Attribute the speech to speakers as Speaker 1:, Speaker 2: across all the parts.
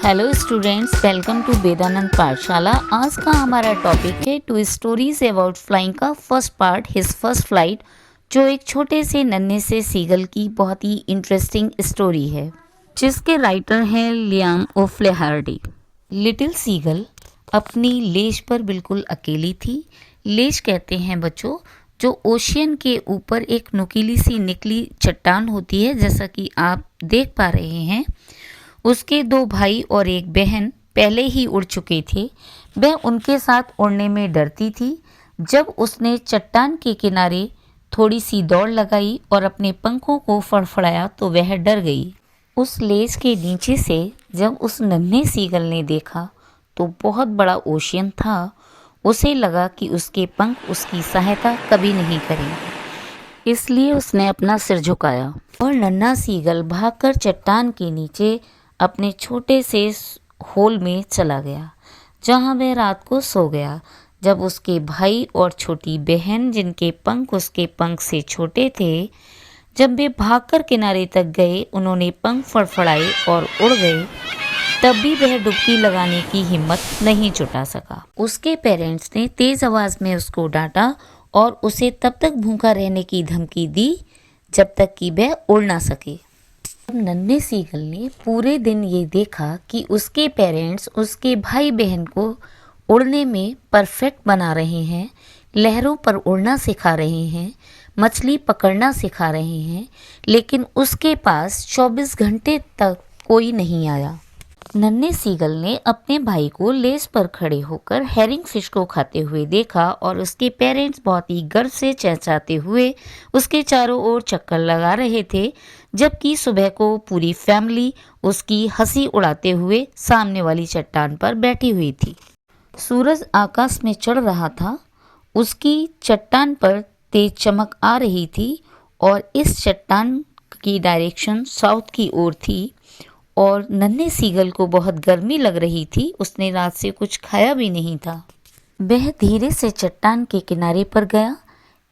Speaker 1: Hello students, welcome to Vedanand Pathshala. आज का हमारा टॉपिक है टू स्टोरीज अबाउट फ्लाइंग का first part, his first flight, जो एक छोटे से नन्हे से सीगल की बहुत ही इंटरेस्टिंग स्टोरी है, जिसके राइटर हैं लियाम ओफ्लेहार्डी। लिटिल सीगल अपनी लेज पर बिल्कुल अकेली थी। लेज कहते हैं बच्चों, जो ओशियन के ऊपर एक नुकीली सी निकली चट्टान होती है, जैसा कि आप देख पा रहे हैं। उसके दो भाई और एक बहन पहले ही उड़ चुके थे। वह उनके साथ उड़ने में डरती थी। जब उसने चट्टान के किनारे थोड़ी सी दौड़ लगाई और अपने पंखों को फड़फड़ाया तो वह डर गई। उस लेज के नीचे से जब उस नन्हे सीगल ने देखा तो बहुत बड़ा ओशियन था। उसे लगा कि उसके पंख उसकी सहायता कभी नहीं करेंगे, इसलिए उसने अपना सिर झुकाया और नन्हा सीगल भागकर चट्टान के नीचे अपने छोटे से होल में चला गया, जहां वह रात को सो गया। जब उसके भाई और छोटी बहन, जिनके पंख उसके पंख से छोटे थे, जब वे भागकर किनारे तक गए, उन्होंने पंख फड़फड़ाए और उड़ गए, तब भी वह डुबकी लगाने की हिम्मत नहीं जुटा सका। उसके पेरेंट्स ने तेज आवाज में उसको डांटा और उसे तब तक भूखा रहने की धमकी दी जब तक कि वह उड़ ना सके। नन्हे सीगल ने पूरे दिन ये देखा कि उसके पेरेंट्स उसके भाई बहन को उड़ने में परफेक्ट बना रहे हैं, लहरों पर उड़ना सिखा रहे हैं, मछली पकड़ना सिखा रहे हैं, लेकिन उसके पास 24 घंटे तक कोई नहीं आया। नन्हे सीगल ने अपने भाई को लेज पर खड़े होकर हेरिंग फिश को खाते हुए देखा और उसके पेरेंट्स बहुत ही गर्व से चहचहाते हुए उसके चारों ओर चक्कर लगा रहे थे, जबकि सुबह को पूरी फैमिली उसकी हंसी उड़ाते हुए सामने वाली चट्टान पर बैठी हुई थी। सूरज आकाश में चढ़ रहा था। उसकी चट्टान पर तेज चमक आ रही थी और इस चट्टान की डायरेक्शन साउथ की ओर थी और नन्हे सीगल को बहुत गर्मी लग रही थी। उसने रात से कुछ खाया भी नहीं था। वह धीरे से चट्टान के किनारे पर गया।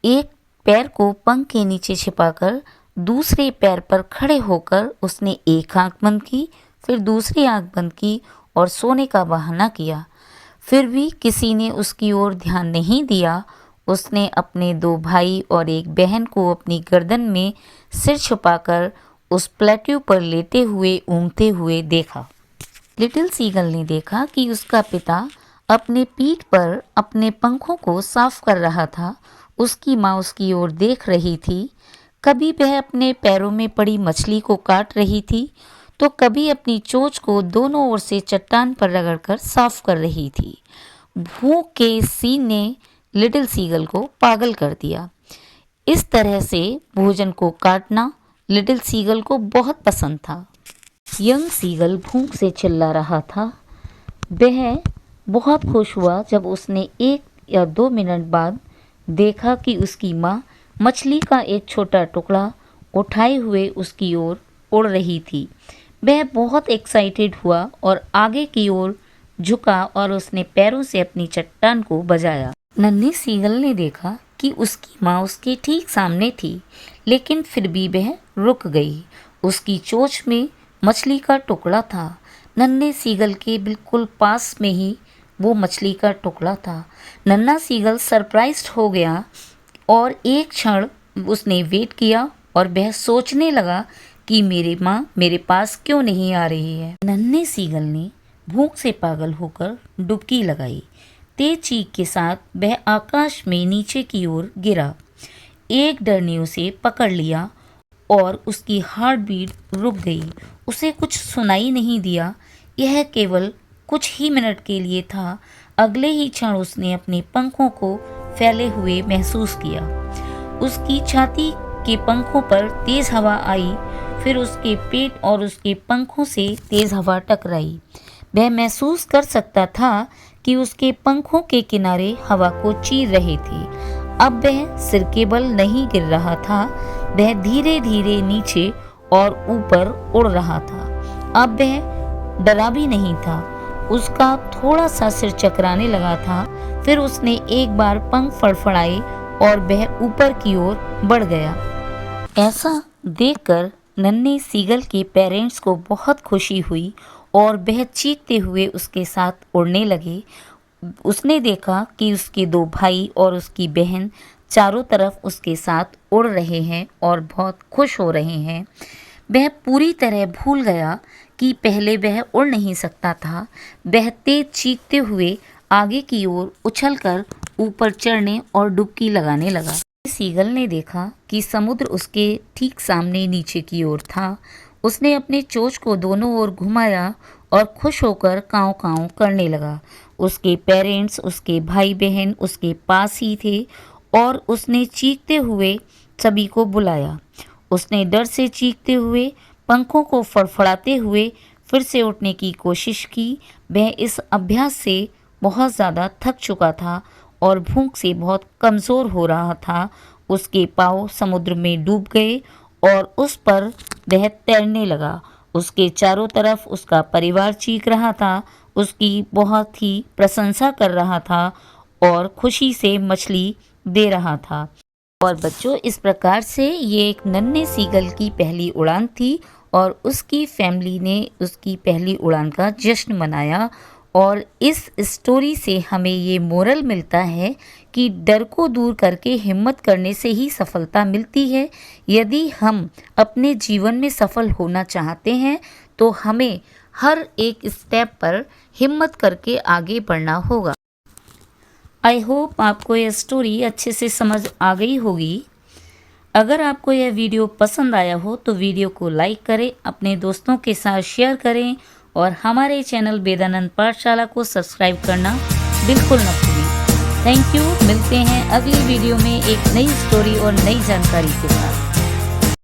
Speaker 1: एक पैर को पंख के नीचे छिपाकर दूसरे पैर पर खड़े होकर उसने एक आंख बंद की, फिर दूसरी आंख बंद की और सोने का बहाना किया। फिर भी किसी ने उसकी ओर ध्यान नहीं दिया। उसने अपने दो भाई और एक बहन को अपनी गर्दन में सिर छुपाकर उस प्लेट्यू पर लेटे हुए ऊँघते हुए देखा। लिटिल सीगल ने देखा कि उसका पिता अपने पीठ पर अपने पंखों को साफ कर रहा था। उसकी माँ उसकी ओर देख रही थी। कभी वह अपने पैरों में पड़ी मछली को काट रही थी तो कभी अपनी चोंच को दोनों ओर से चट्टान पर रगड़कर साफ कर रही थी। भूख के सीन ने लिटिल सीगल को पागल कर दिया। इस तरह से भोजन को काटना लिटिल सीगल को बहुत पसंद था। यंग सीगल भूख से चिल्ला रहा था। वह बहुत खुश हुआ जब उसने 1 या 2 मिनट बाद देखा कि उसकी माँ मछली का एक छोटा टुकड़ा उठाए हुए उसकी ओर उड़ रही थी। वह बहुत एक्साइटेड हुआ और आगे की ओर झुका और उसने पैरों से अपनी चट्टान को बजाया। नन्हे सीगल ने देखा कि उसकी माँ उसके ठीक सामने थी, लेकिन फिर भी वह रुक गई। उसकी चोंच में मछली का टुकड़ा था। नन्हे सीगल के बिल्कुल पास में ही वो मछली का टुकड़ा था। नन्हा सीगल सरप्राइज्ड हो गया और एक क्षण उसने वेट किया और वह सोचने लगा कि मेरी माँ मेरे पास क्यों नहीं आ रही है। नन्हे सीगल ने भूख से पागल होकर डुबकी लगाई। तेज चीख के साथ वह आकाश में नीचे की ओर गिरा। एक डर ने उसे पकड़ लिया और उसकी हार्ट बीट रुक गई। उसे कुछ सुनाई नहीं दिया। यह केवल कुछ ही मिनट के लिए था। अगले ही क्षण उसने अपने पंखों को फैले हुए महसूस किया। उसकी छाती के पंखों पर तेज हवा आई, फिर उसके पेट और उसके पंखों से तेज हवा टकराई। वह महसूस कर सकता था कि उसके पंखों के किनारे हवा को चीर रहे थे। अब वह सिर के बल नहीं गिर रहा था। वह धीरे धीरे नीचे और ऊपर उड़ रहा था। अब वह डरा भी नहीं था। उसका थोड़ा सा सिर चकराने लगा था। फिर उसने एक बार पंख फड़फड़ाए और वह ऊपर की ओर बढ़ गया। ऐसा देखकर नन्हे सीगल के पेरेंट्स को बहुत खुशी हुई और वह चीखते हुए उसके साथ उड़ने लगे। उसने देखा कि उसके दो भाई और उसकी बहन चारों तरफ उसके साथ उड़ रहे हैं और बहुत खुश हो रहे हैं। वह पूरी तरह भूल गया कि पहले वह उड़ नहीं सकता था। वह तेज चीखते हुए आगे की ओर उछलकर ऊपर चढ़ने और डुबकी लगाने लगा। सीगल ने देखा कि समुद्र उसके ठीक सामने नीचे की ओर था। उसने अपने चोंच को दोनों ओर घुमाया और खुश होकर काँव काँव करने लगा। उसके पेरेंट्स, उसके भाई बहन उसके पास ही थे और उसने चीखते हुए सभी को बुलाया। उसने डर से चीखते हुए, पंखों को फड़फड़ाते हुए फिर से उठने की कोशिश की। वह इस अभ्यास से बहुत ज़्यादा थक चुका था और भूख से बहुत कमज़ोर हो रहा था। उसके पाँव समुद्र में डूब गए और उस पर वह तैरने लगा। उसके चारों तरफ उसका परिवार चीख रहा था, उसकी बहुत ही प्रशंसा कर रहा था और खुशी से मछली दे रहा था। और बच्चों, इस प्रकार से ये एक नन्हे सीगल की पहली उड़ान थी और उसकी फैमिली ने उसकी पहली उड़ान का जश्न मनाया। और इस स्टोरी से हमें ये मोरल मिलता है कि डर को दूर करके हिम्मत करने से ही सफलता मिलती है। यदि हम अपने जीवन में सफल होना चाहते हैं तो हमें हर एक स्टेप पर हिम्मत करके आगे बढ़ना होगा। आई होप आपको यह स्टोरी अच्छे से समझ आ गई होगी। अगर आपको यह वीडियो पसंद आया हो तो वीडियो को लाइक करें, अपने दोस्तों के साथ शेयर करें और हमारे चैनल वेदानंद पाठशाला को सब्सक्राइब करना बिल्कुल न भूलें। Thank you. मिलते हैं अगली वीडियो में एक नई स्टोरी और नई जानकारी के साथ।